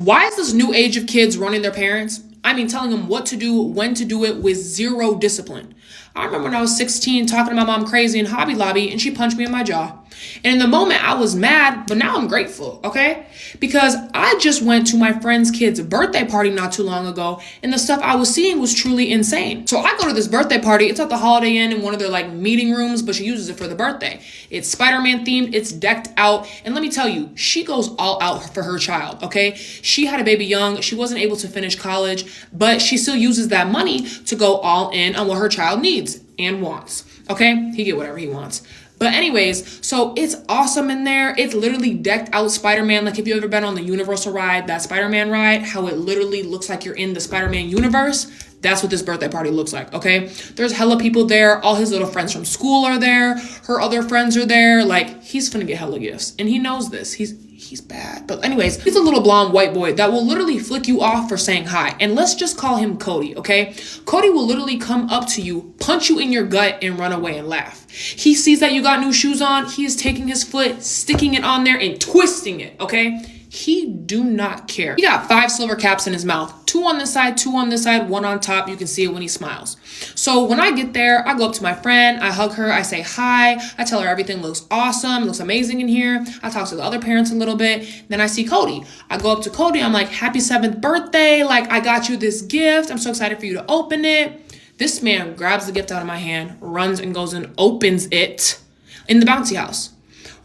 Why is this new age of kids running their parents? I mean, telling them what to do, when to do it with zero discipline. I remember when I was 16 talking to my mom crazy in Hobby Lobby and she punched me in my jaw. And in the moment I was mad, but now I'm grateful, okay? Because I just went to my friend's kid's birthday party not too long ago and the stuff I was seeing was truly insane. So I go to this birthday party, it's at the Holiday Inn in one of their meeting rooms, but she uses it for the birthday. It's Spider-Man themed, it's decked out, and let me tell you, she goes all out for her child, okay? She had a baby young, she wasn't able to finish college, but she still uses that money to go all in on what her child needs and wants, okay? He get whatever he wants. But anyways, so it's awesome in there. It's literally decked out Spider-Man. Like if you've ever been on the Universal ride, that Spider-Man ride, how it literally looks like you're in the Spider-Man universe. That's what this birthday party looks like, okay? There's hella people there. All his little friends from school are there. Her other friends are there. Like, he's finna get hella gifts. And he knows this. He's bad. But anyways, he's a little blonde white boy that will literally flick you off for saying hi. And let's just call him Cody, okay? Cody will literally come up to you, punch you in your gut, and run away and laugh. He sees that you got new shoes on. He is taking his foot, sticking it on there, and twisting it, okay? He do not care. He got 5 silver caps in his mouth. 2 on this side, 2 on this side, 1 on top. You can see it when he smiles. So when I get there, I go up to my friend, I hug her, I say hi, I tell her everything looks awesome, looks amazing in here. I talk to the other parents a little bit. Then I see Cody. I go up to Cody, I'm like, happy 7th birthday. Like, I got you this gift. I'm so excited for you to open it. This man grabs the gift out of my hand, runs and goes and opens it in the bouncy house.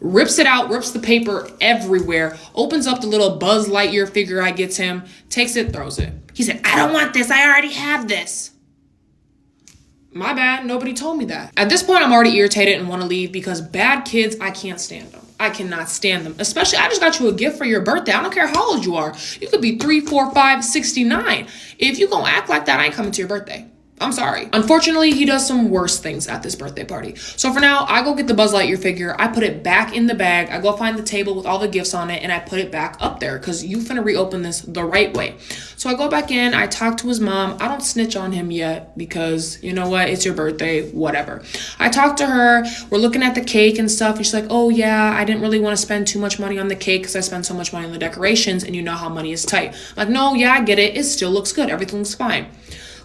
Rips it out, rips the paper everywhere, opens up the little Buzz Lightyear figure I gets him, takes it, throws it. He said, I don't want this. I already have this. My bad. Nobody told me that. At this point, I'm already irritated and want to leave because bad kids, I can't stand them. I cannot stand them. Especially, I just got you a gift for your birthday. I don't care how old you are. You could be 3, 4, 5, 69. If you gonna act like that, I ain't coming to your birthday. I'm sorry. Unfortunately, he does some worse things at this birthday party. So for now, I go get the Buzz Lightyear figure. I put it back in the bag. I go find the table with all the gifts on it and I put it back up there because you finna reopen this the right way. So I go back in, I talk to his mom. I don't snitch on him yet because you know what? It's your birthday, whatever. I talk to her. We're looking at the cake and stuff. And she's like, oh yeah, I didn't really want to spend too much money on the cake because I spent so much money on the decorations and you know how money is tight. I'm like, no, yeah, I get it. It still looks good. Everything looks fine.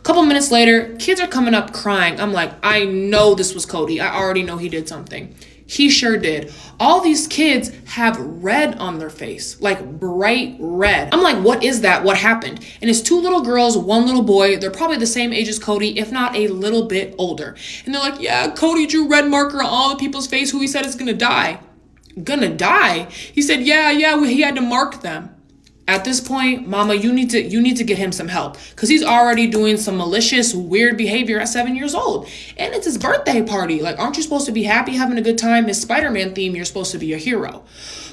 Couple minutes later, kids are coming up crying. I'm like, I know this was Cody. I already know he did something. He sure did. All these kids have red on their face, like bright red. I'm like, what is that? What happened? And it's 2 little girls, 1 little boy. They're probably the same age as Cody, if not a little bit older. And they're like, yeah, Cody drew red marker on all the people's face who he said is gonna die. Gonna die? He said, yeah, he had to mark them. At this point, mama, you need to get him some help because he's already doing some malicious, weird behavior at 7 years old. And it's his birthday party. Like, aren't you supposed to be happy, having a good time? His Spider-Man theme, you're supposed to be a hero.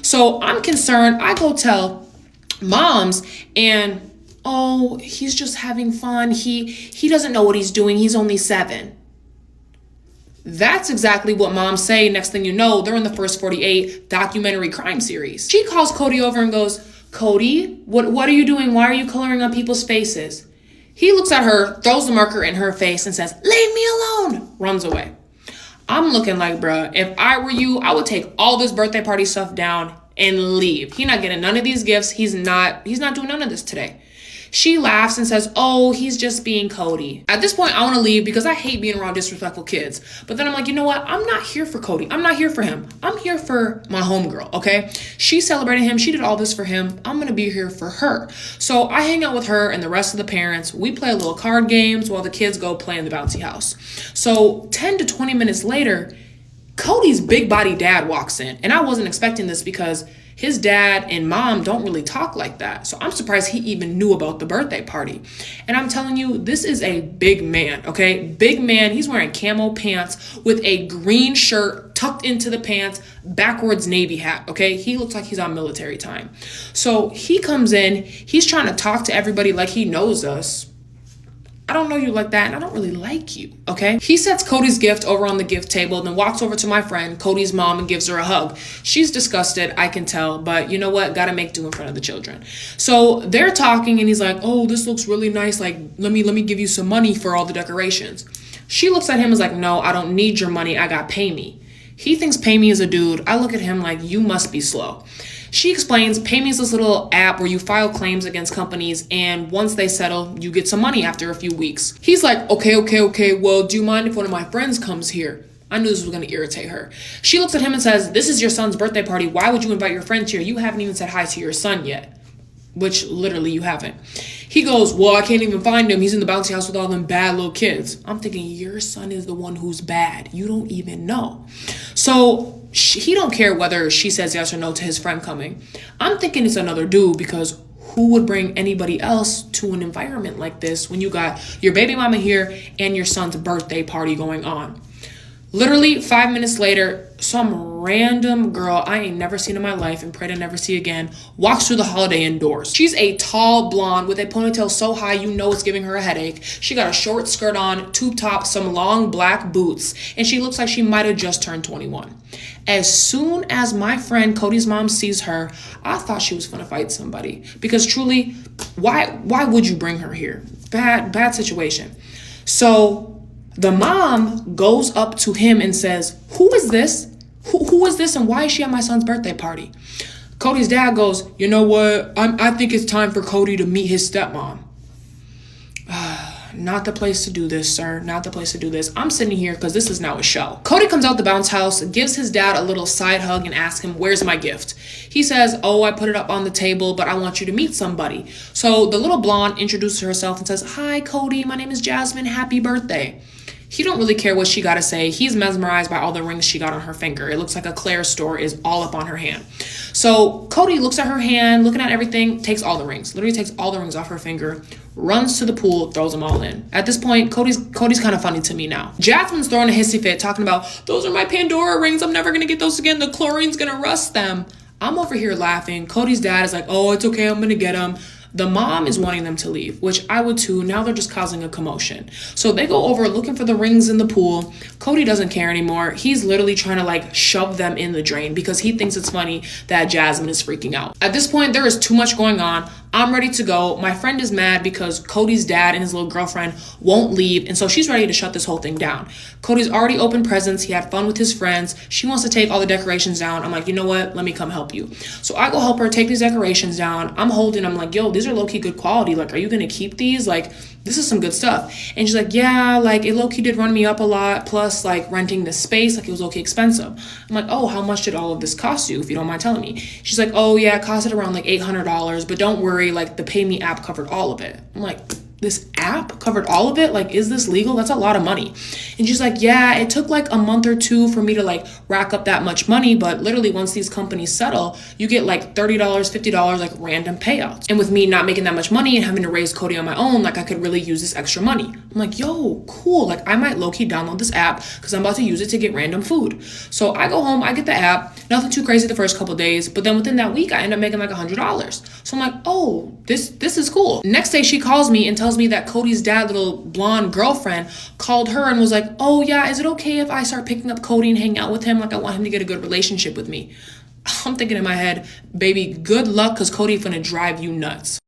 So I'm concerned. I go tell moms and, oh, he's just having fun. He doesn't know what he's doing. He's only 7. That's exactly what moms say. Next thing you know, they're in the First 48 documentary crime series. She calls Cody over and goes, Cody, what are you doing? Why are you coloring on people's faces? He looks at her, throws the marker in her face and says, leave me alone, runs away. I'm looking like, bruh, if I were you, I would take all this birthday party stuff down and leave. He's not getting none of these gifts. He's not doing none of this today. She laughs and says, oh, he's just being Cody. At this point, I want to leave because I hate being around disrespectful kids. But then I'm like, you know what? I'm not here for Cody. I'm not here for him. I'm here for my homegirl, okay? She celebrated him. She did all this for him. I'm going to be here for her. So I hang out with her and the rest of the parents. We play a little card games while the kids go play in the bouncy house. So 10 to 20 minutes later, Cody's big body dad walks in. And I wasn't expecting this because his dad and mom don't really talk like that. So I'm surprised he even knew about the birthday party. And I'm telling you, this is a big man, okay? Big man. He's wearing camo pants with a green shirt tucked into the pants, backwards navy hat, okay? He looks like he's on military time. So he comes in, he's trying to talk to everybody like he knows us. I don't know you like that, and I don't really like you, okay? He sets Cody's gift over on the gift table, then walks over to my friend, Cody's mom, and gives her a hug. She's disgusted, I can tell, but you know what? Gotta make do in front of the children. So they're talking, and he's like, oh, this looks really nice. Like, let me give you some money for all the decorations. She looks at him and is like, no, I don't need your money. I got pay me. He thinks pay me is a dude. I look at him like, you must be slow. She explains, pay me is this little app where you file claims against companies, and once they settle, you get some money after a few weeks. He's like, okay, well, do you mind if one of my friends comes here? I knew this was going to irritate her. She looks at him and says, this is your son's birthday party. Why would you invite your friends here? You haven't even said hi to your son yet. Which, literally, you haven't. He goes, well, I can't even find him. He's in the bouncy house with all them bad little kids. I'm thinking, your son is the one who's bad. You don't even know. So he don't care whether she says yes or no to his friend coming. I'm thinking it's another dude, because who would bring anybody else to an environment like this when you got your baby mama here and your son's birthday party going on? Literally 5 minutes later, some random girl I ain't never seen in my life and pray to never see again walks through the Holiday Inn doors. She's a tall blonde with a ponytail so high you know it's giving her a headache. She got a short skirt on, tube top, some long black boots, and she looks like she might have just turned 21. As soon as my friend Cody's mom sees her, I thought she was gonna fight somebody, because truly, why would you bring her here? Bad situation. So the mom goes up to him and says, who is this? Who is this, and why is she at my son's birthday party? Cody's dad goes, you know what? I think it's time for Cody to meet his stepmom. Not the place to do this, sir. Not the place to do this. I'm sitting here because this is now a show. Cody comes out the bounce house, gives his dad a little side hug, and asks him, where's my gift? He says, oh, I put it up on the table, but I want you to meet somebody. So the little blonde introduces herself and says, hi, Cody. My name is Jasmine. Happy birthday. He don't really care what she got to say. He's mesmerized by all the rings she got on her finger. It looks like a Claire's store is all up on her hand. So Cody looks at her hand, looking at everything, takes all the rings. Literally takes all the rings off her finger, runs to the pool, throws them all in. At this point, Cody's kind of funny to me now. Jasmine's throwing a hissy fit, talking about, those are my Pandora rings. I'm never going to get those again. The chlorine's going to rust them. I'm over here laughing. Cody's dad is like, oh, it's okay. I'm going to get them. The mom is wanting them to leave, which I would too. Now they're just causing a commotion. So they go over looking for the rings in the pool. Cody doesn't care anymore. He's literally trying to like shove them in the drain because he thinks it's funny that Jasmine is freaking out. At this point, there is too much going on. I'm ready to go. My friend is mad because Cody's dad and his little girlfriend won't leave, and so she's ready to shut this whole thing down. Cody's already opened presents. He had fun with his friends. She wants to take all the decorations down. I'm like, you know what? Let me come help you. So I go help her take these decorations down. I'm like, yo, these are low-key good quality. Like, are you gonna keep these? Like, this is some good stuff. And she's like, yeah, like it low-key did run me up a lot. Plus, like renting the space, like it was low-key expensive. I'm like, oh, how much did all of this cost you, if you don't mind telling me? She's like, oh yeah, it costed around like $800, but don't worry, like the Pay Me app covered all of it. I'm like, this app covered all of it? Like, is this legal? That's a lot of money. And she's like, yeah, it took like a month or two for me to like rack up that much money, but literally once these companies settle, you get like $30, $50, like random payouts. And with me not making that much money and having to raise Cody on my own, like I could really use this extra money. I'm like, yo, cool. Like I might low-key download this app because I'm about to use it to get random food. So I go home, I get the app, nothing too crazy the first couple of days, but then within that week, I end up making like $100. So I'm like, oh, this is cool. Next day she calls me and tells me that Cody's dad, little blonde girlfriend, called her and was like, oh yeah, is it okay if I start picking up Cody and hang out with him? Like I want him to get a good relationship with me. I'm thinking in my head, baby, good luck, because Cody finna drive you nuts.